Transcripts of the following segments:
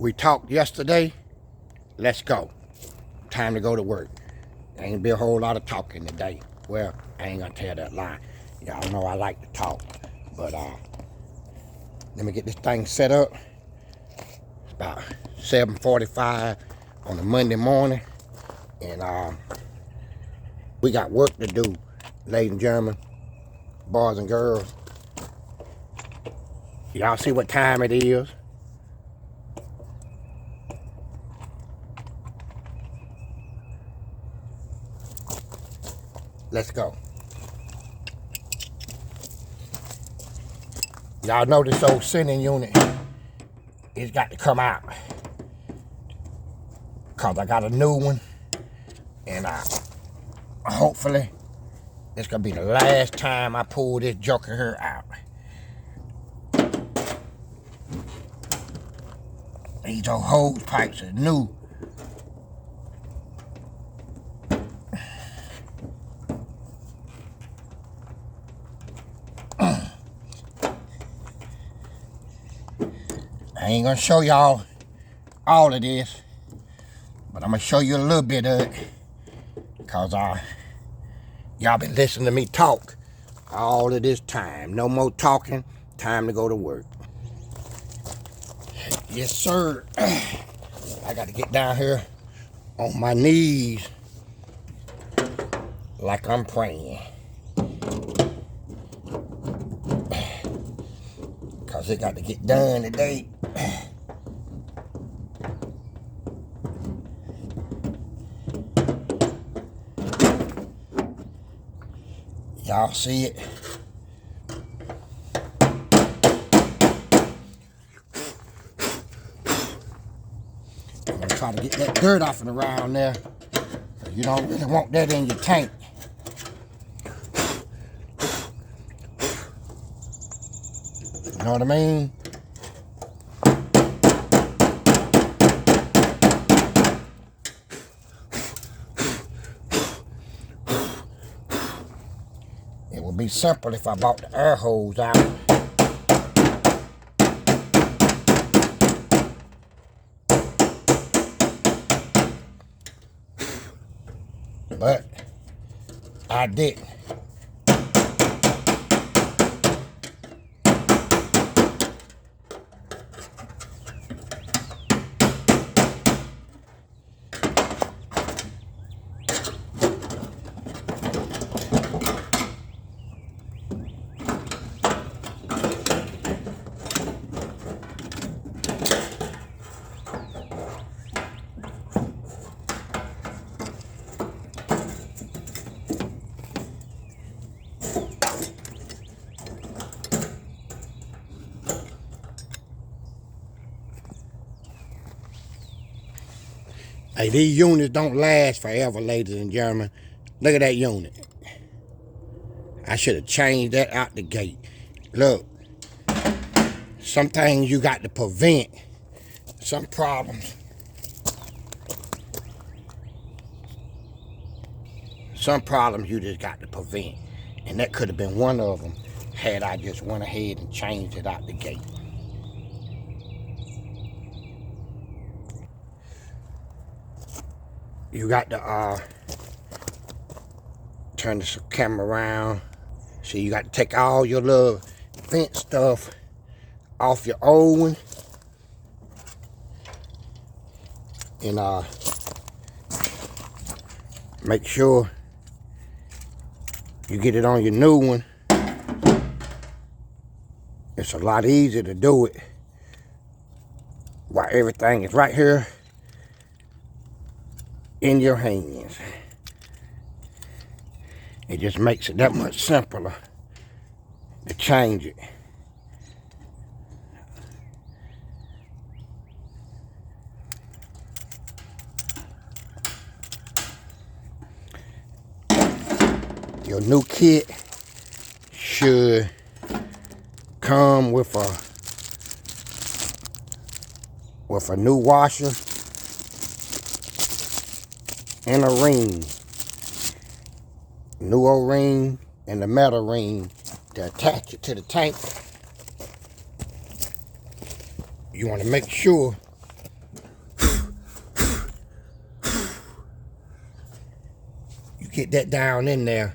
We talked yesterday. Let's go. Time to go to work. There ain't be a whole lot of talking today. Well, I ain't gonna tell that lie. Y'all know I like to talk. But let me get this thing set up. It's about 7:45 on a Monday morning. And we got work to do, ladies and gentlemen, boys and girls. Y'all see what time it is? Let's go. Y'all know this old sending unit, it's got to come out. Cause I got a new one. And hopefully, it's gonna be the last time I pull this joker here out. These old hose pipes are new. I ain't gonna show y'all all of this, but I'm gonna show you a little bit of it. Cause y'all been listening to me talk all of this time. No more talking, time to go to work. Yes, sir. I got to get down here on my knees like I'm praying. Cause it got to get done today. Y'all see it? I'm gonna try to get that dirt off and around there. You don't really want that in your tank. You know what I mean? It would be simple if I bought the air hose out. But I didn't. Hey, these units don't last forever, ladies and gentlemen. Look at that unit. I should have changed that out the gate. Look, some things you got to prevent some problems. Some problems you just got to prevent. And that could have been one of them had I just went ahead and changed it out the gate. You got to turn the camera around. See, you got to take all your little vent stuff off your old one. And make sure you get it on your new one. It's a lot easier to do it while everything is right here in your hands. It just makes it that much simpler to change it. Your new kit should come with a new washer and a ring. New O-ring and the metal ring to attach it to the tank. You want to make sure Get that down in there.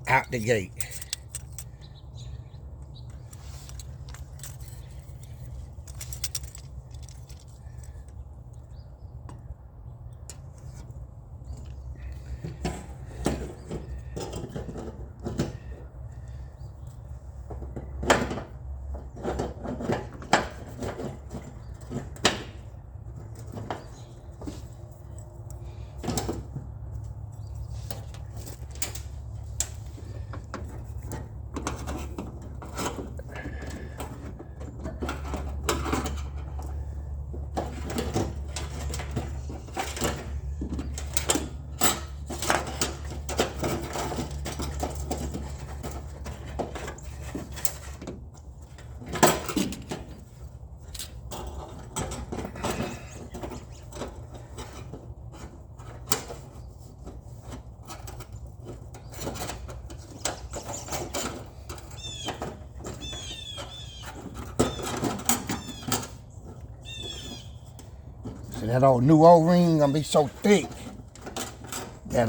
Out the gate. So that old new O-ring gonna be so thick that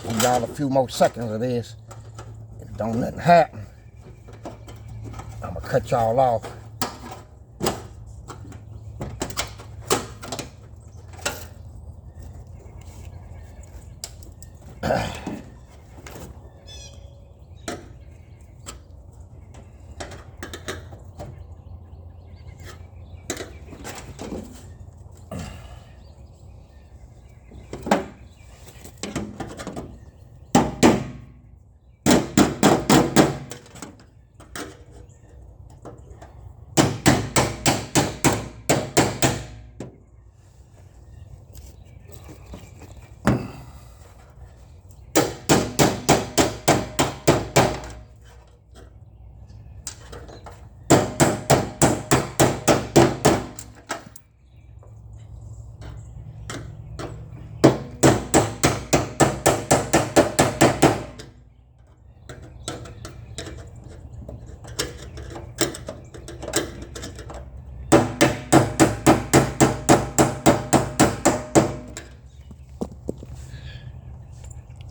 we got a few more seconds of this. If don't nothing happen, I'm gonna cut y'all off.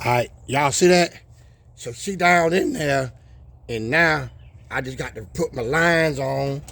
Alright, y'all see that? So she down in there, and now I just got to put my lines on.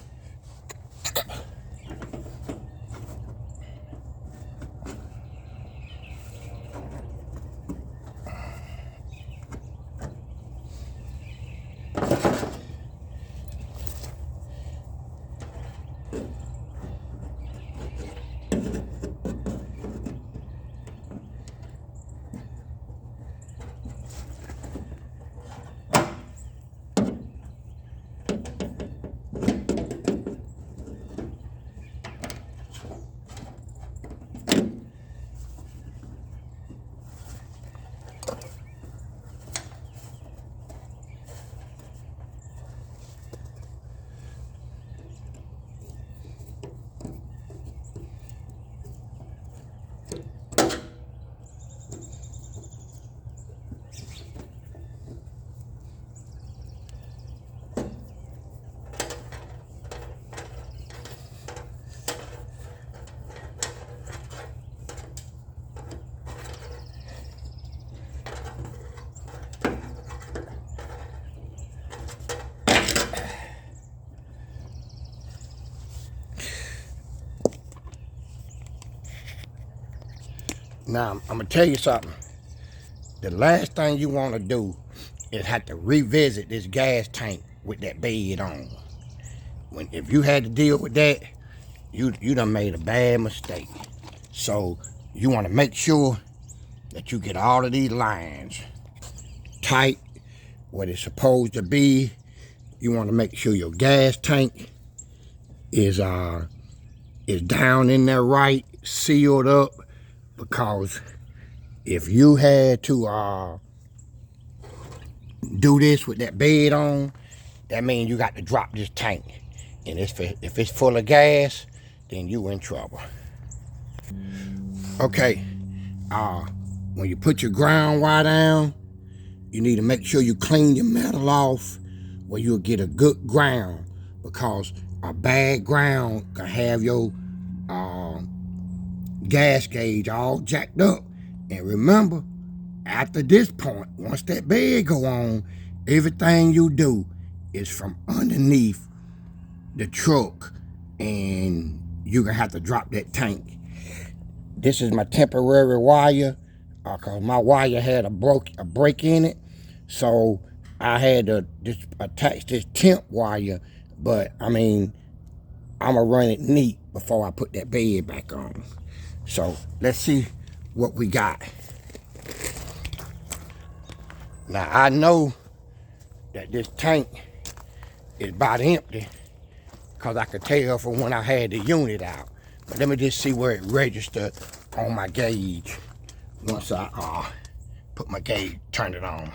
Now, I'm gonna tell you something. The last thing you wanna do is have to revisit this gas tank with that bed on. If you had to deal with that, you done made a bad mistake. So you wanna make sure that you get all of these lines tight where it's supposed to be. You wanna make sure your gas tank is down in there right, sealed up, because if you had to do this with that bed on, that means you got to drop this tank. And if it's full of gas, then you in trouble. Okay, when you put your ground wire down, you need to make sure you clean your metal off where you'll get a good ground, because a bad ground can have your gas gauge all jacked up. And remember, after this point, once that bed go on, everything you do is from underneath the truck, and you're gonna have to drop that tank. This is my temporary wire, cause my wire had a break in it, so I had to just attach this temp wire. But I mean, I'ma run it neat before I put that bed back on. So let's see what we got. Now I know that this tank is about empty, because I could tell from when I had the unit out. But let me just see where it registered on my gauge once I put my gauge, turn it on.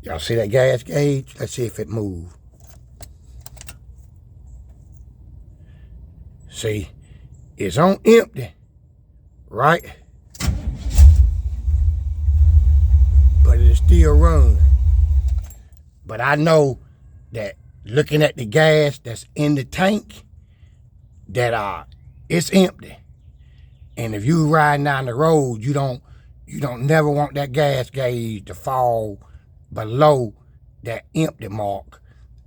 Y'all see that gas gauge? Let's see if it moved. See, it's on empty, right? But it's still running. But I know that looking at the gas that's in the tank, that it's empty. And if you riding down the road, you don't never want that gas gauge to fall below that empty mark.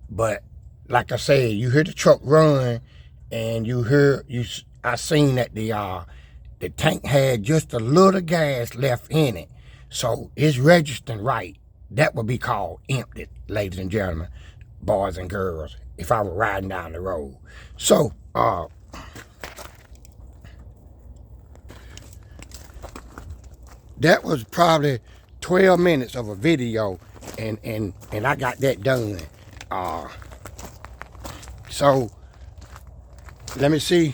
But like I said, you hear the truck run, and I seen that the tank had just a little gas left in it, so it's registering right. That would be called empty, ladies and gentlemen, boys and girls, if I were riding down the road. So that was probably 12 minutes of a video, and I got that done. So let me see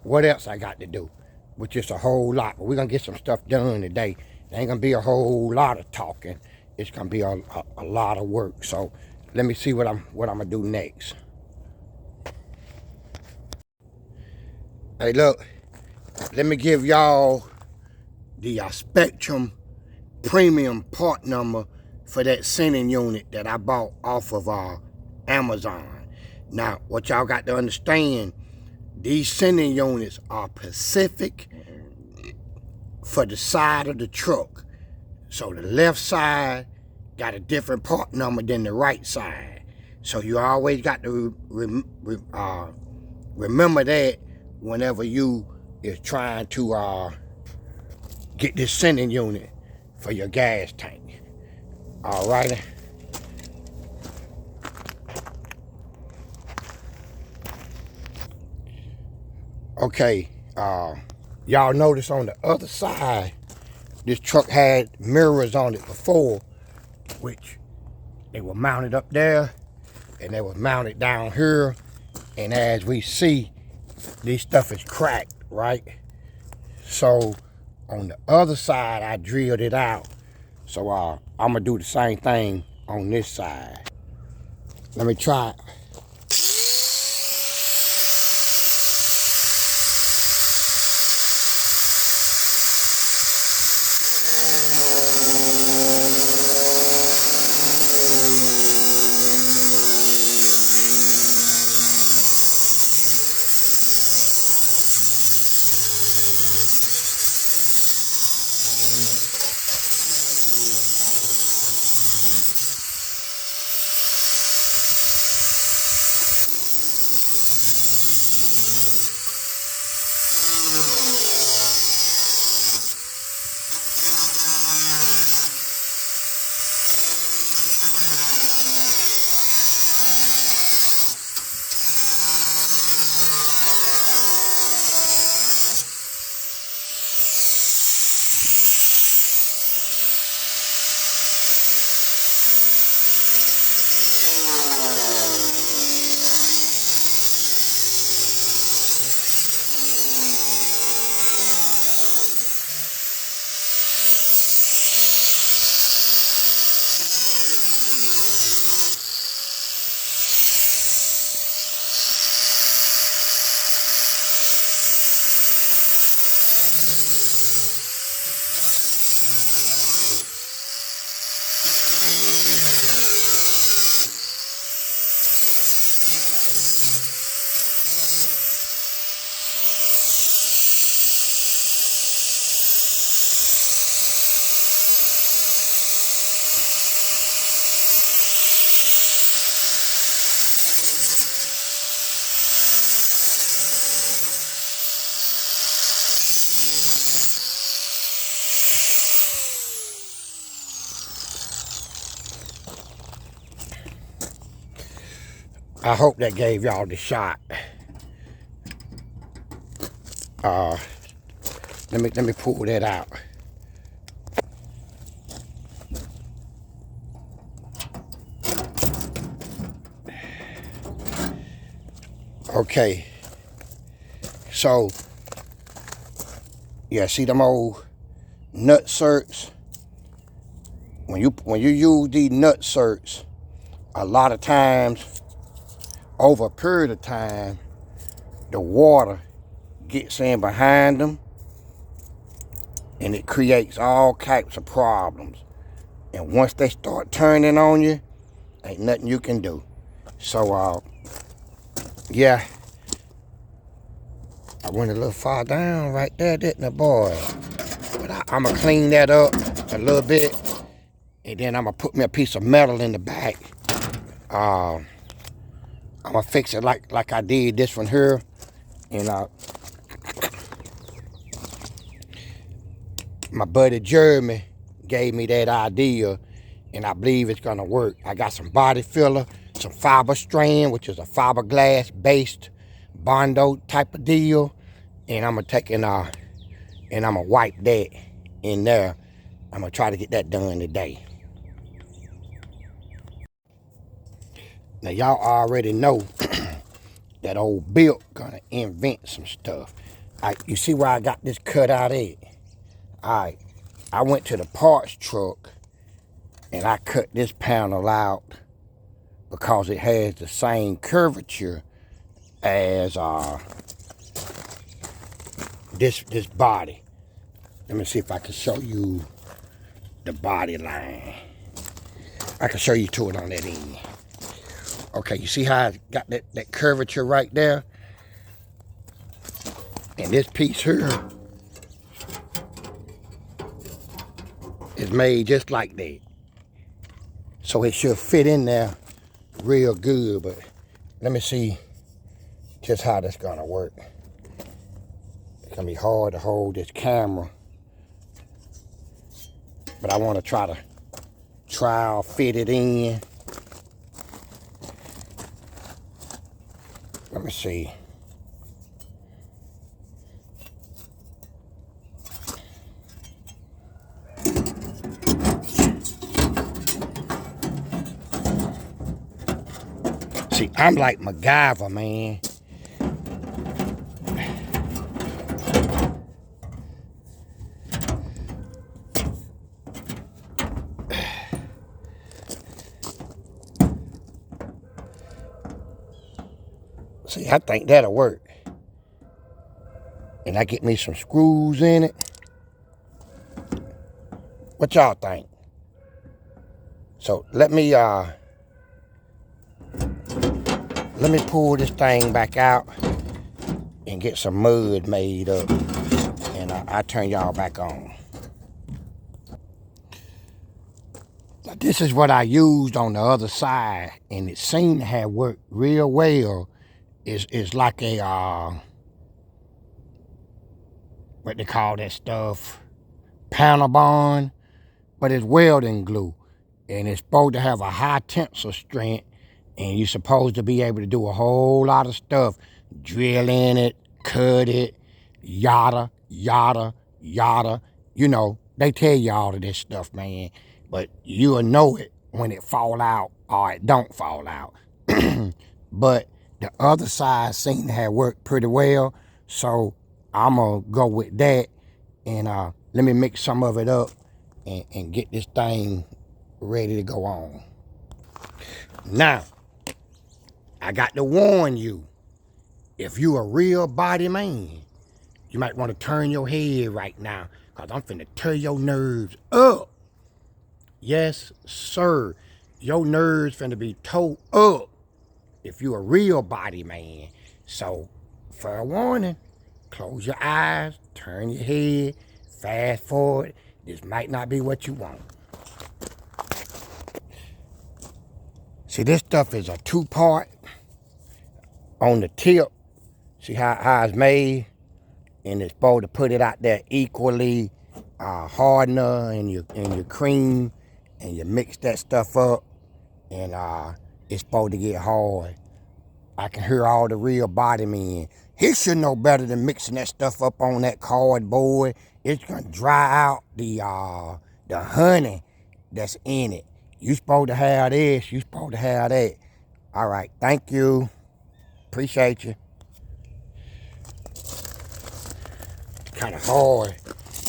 what else I got to do, which is a whole lot. But we're gonna get some stuff done today. There ain't gonna be a whole lot of talking. It's gonna be a lot of work. So let me see what I'm gonna do next. Hey, look, let me give y'all the Spectrum premium part number for that sending unit that I bought off of Amazon. Now, what y'all got to understand, these sending units are specific for the side of the truck. So the left side got a different part number than the right side. So you always got to remember that whenever you is trying to get this sending unit for your gas tank. All right. Okay, y'all notice on the other side, this truck had mirrors on it before, which they were mounted up there, and they were mounted down here. And as we see, this stuff is cracked, right? So on the other side, I drilled it out. So I'm gonna do the same thing on this side. Let me try it. I hope that gave y'all the shot. Let me pull that out. Okay. So, yeah, see them old nutserts? When you use these nutserts, a lot of times, over a period of time, the water gets in behind them and it creates all types of problems. And once they start turning on you, ain't nothing you can do. So, yeah, I went a little far down right there, didn't I, boy? But I'm going to clean that up a little bit, and then I'm going to put me a piece of metal in the back. I'm going to fix it like I did this one here. And my buddy Jeremy gave me that idea, and I believe it's going to work. I got some body filler, some fiber strand, which is a fiberglass based Bondo type of deal, and I'm going to take and I'm going to wipe that in there. I'm going to try to get that done today. Now, y'all already know that old Bill gonna invent some stuff. You see where I got this cut out at? Alright, I went to the parts truck and I cut this panel out because it has the same curvature as this body. Let me see if I can show you the body line. I can show you to it on that end. Okay, you see how I got that curvature right there? And this piece here is made just like that. So it should fit in there real good, but let me see just how that's gonna work. It's gonna be hard to hold this camera, but I wanna try to trial fit it in. Let me see. See, I'm like MacGyver, man. See, I think that'll work. And I get me some screws in it. What y'all think? So let me pull this thing back out and get some mud made up, and I turn y'all back on. Now, this is what I used on the other side, and it seemed to have worked real well. It's like a what they call that stuff, panel bond, but it's welding glue, and it's supposed to have a high tensile strength, and you're supposed to be able to do a whole lot of stuff, drill in it, cut it, yada, yada, yada. You know, they tell you all of this stuff, man, but you'll know it when it fall out or it don't fall out. But the other side seemed to have worked pretty well, so I'm gonna go with that, and let me mix some of it up and get this thing ready to go on. Now, I got to warn you, if you a real body man, you might want to turn your head right now, because I'm finna tear your nerves up. Yes, sir. Your nerves finna be tore up if you a real body man. So, fair warning, close your eyes, turn your head, fast forward. This might not be what you want. See, this stuff is a two-part on the tip. See how it's made? And it's supposed to put it out there equally, hardener and your cream, and you mix that stuff up, and it's supposed to get hard I can hear all the real body men. He should know better than mixing that stuff up on that cardboard. It's gonna dry out the honey that's in it. You supposed to have this, you supposed to have that. All right, thank you. Appreciate you. It's kind of hard.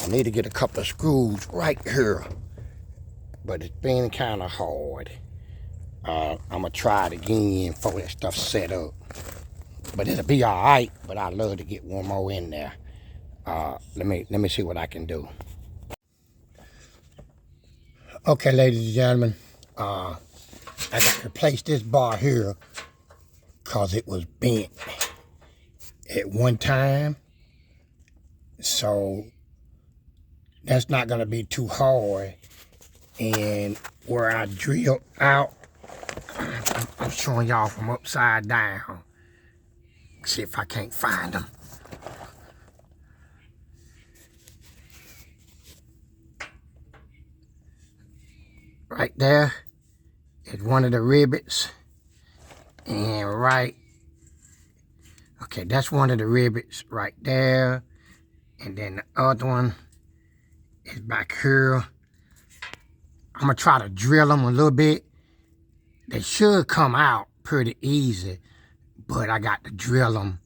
I need to get a couple of screws right here. But it's been kind of hard. I'm gonna try it again before that stuff's set up. But it'll be all right. But I'd love to get one more in there. Let me see what I can do. Okay, ladies and gentlemen, I got to replace this bar here because it was bent at one time. So that's not gonna be too hard. And where I drilled out, I'm showing y'all from upside down. See if I can't find them. Right there is one of the rivets. And okay, that's one of the rivets right there. And then the other one is back here. I'm gonna try to drill them a little bit. They should come out pretty easy, but I got to drill them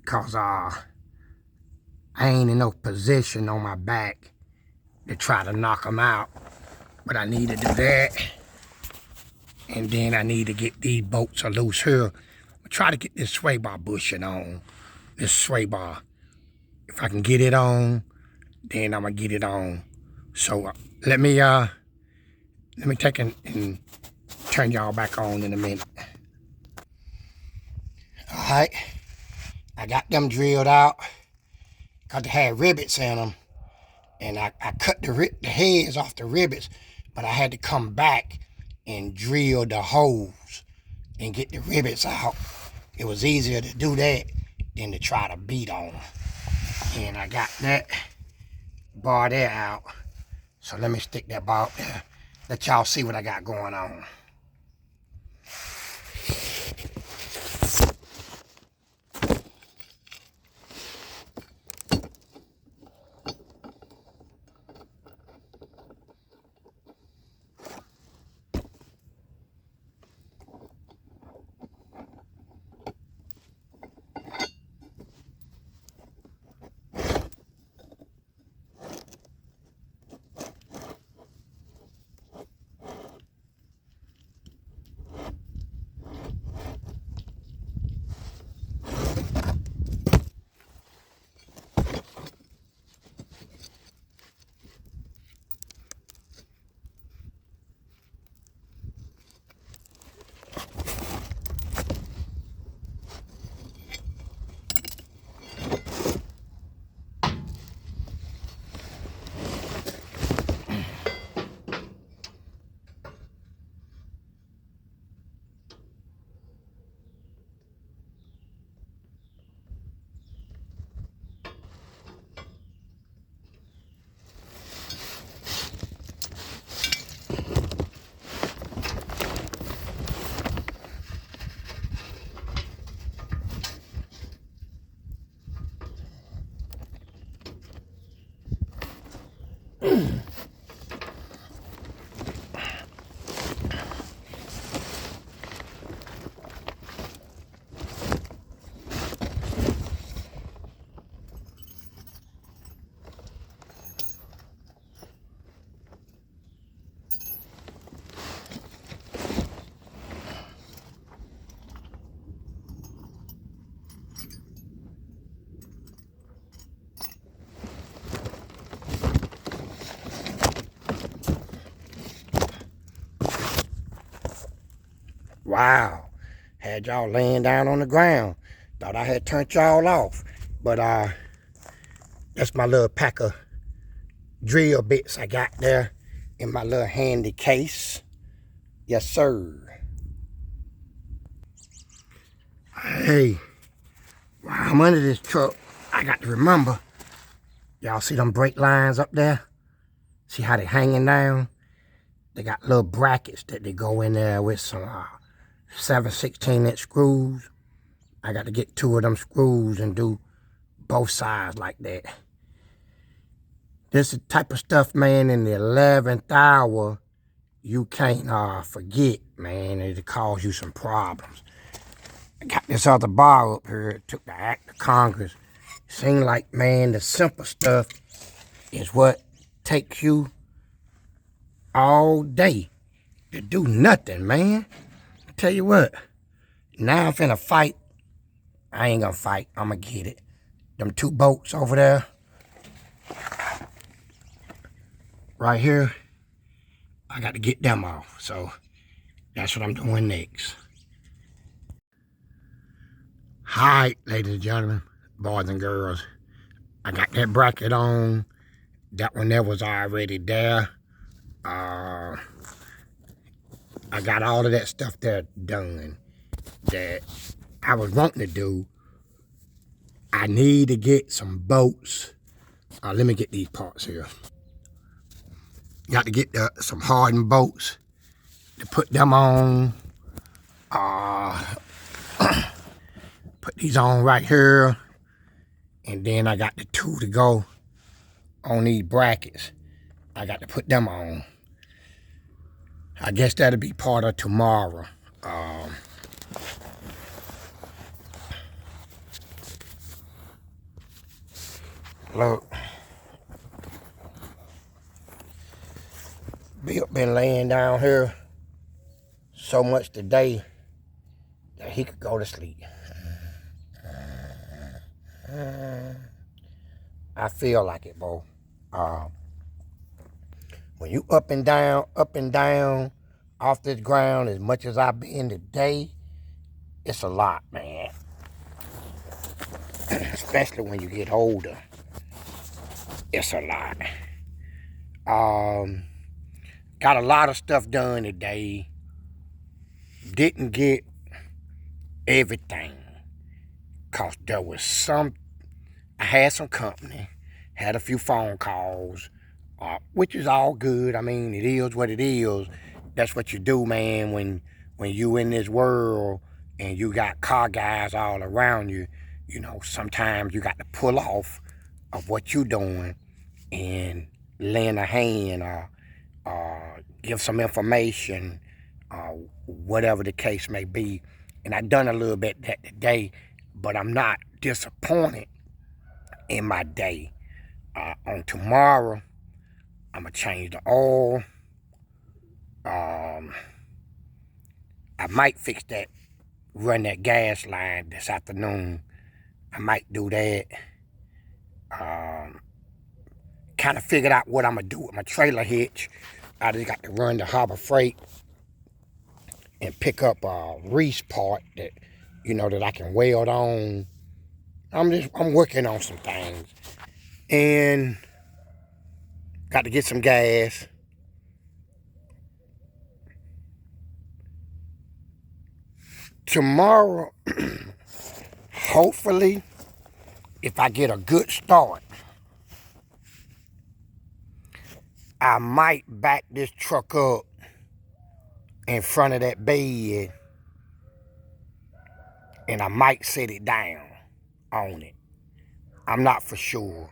because I ain't in no position on my back to try to knock them out. But I need to do that. And then I need to get these bolts loose here. I'll try to get this sway bar bushing on. This sway bar. If I can get it on, then I'm gonna get it on. So let me take and turn y'all back on in a minute. All right, I got them drilled out. Got to have rivets in them, and I cut the heads off the rivets, but I had to come back and drill the holes and get the rivets out. It was easier to do that than to try to beat on them. And I got that bar there out. So let me stick that bar up there. Let y'all see what I got going on. Wow, had y'all laying down on the ground. Thought I had turned y'all off. But that's my little pack of drill bits I got there in my little handy case. Yes, sir. Hey, while I'm under this truck, I got to remember, y'all see them brake lines up there? See how they hanging down? They got little brackets that they go in there with some 7 16-inch screws. I got to get 2 of them screws and do both sides like that. This is the type of stuff, man, in the 11th hour, you can't forget, man. It'll cause you some problems. I got this other bar up here. It took the act of Congress. Seems like, man, the simple stuff is what takes you all day to do nothing, man. I tell you what, now I'm finna fight. I ain't gonna fight. I'm gonna get it. Them 2 bolts over there, right here, I got to get them off. So that's what I'm doing next. Hi, ladies and gentlemen, boys and girls. I got that bracket on. That one there was already there. I got all of that stuff there done that I was wanting to do. I need to get some bolts. Let me get these parts here. Got to get some hardened bolts to put them on. Put these on right here. And then I got the 2 to go on these brackets. I got to put them on. I guess that'll be part of tomorrow. Look. Bill been laying down here so much today that he could go to sleep. I feel like it, bro. When you up and down off this ground as much as I've been today, it's a lot, man. Especially when you get older. It's a lot. Got a lot of stuff done today. Didn't get everything. Cause there was I had some company, had a few phone calls, which is all good. I mean, it is what it is. That's what you do, man, when you in this world and you got car guys all around you. You know, sometimes you got to pull off of what you doing and lend a hand or give some information, whatever the case may be. And I done a little bit that today, but I'm not disappointed in my day. On tomorrow, I'm gonna change the oil. I might fix that, run that gas line this afternoon. I might do that. Kind of figured out what I'm gonna do with my trailer hitch. I just got to run the Harbor Freight and pick up a Reese part that, you know, that I can weld on. I'm working on some things. And got to get some gas. Tomorrow, hopefully, if I get a good start, I might back this truck up in front of that bed and I might set it down on it. I'm not for sure.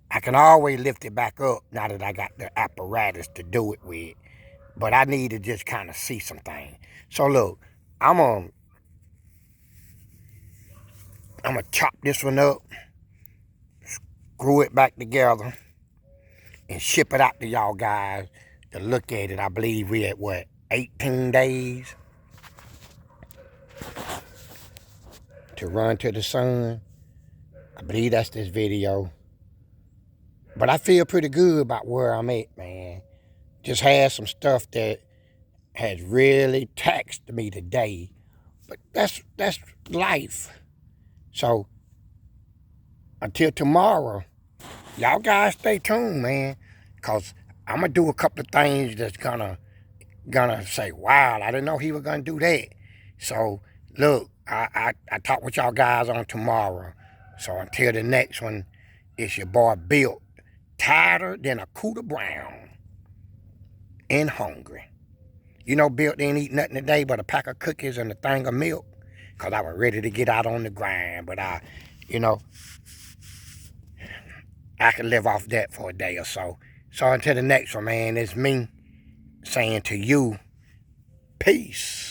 I can always lift it back up now that I got the apparatus to do it with. But I need to just kind of see some things. So look, I'm gonna chop this one up, screw it back together, and ship it out to y'all guys to look at it. I believe we at what, 18 days to run to the sun. I believe that's this video. But I feel pretty good about where I'm at, man. Just had some stuff that has really taxed me today. But that's life. So until tomorrow, y'all guys stay tuned, man. Cause I'm gonna do a couple of things that's gonna say, wow, I didn't know he was gonna do that. So look, I talk with y'all guys on tomorrow. So until the next one, it's your boy Built, tighter than a Cooter Brown and hungry. You know, Bill didn't eat nothing today but a pack of cookies and a thing of milk. Because I was ready to get out on the grind. But you know, I can live off that for a day or so. So until the next one, man, it's me saying to you, peace.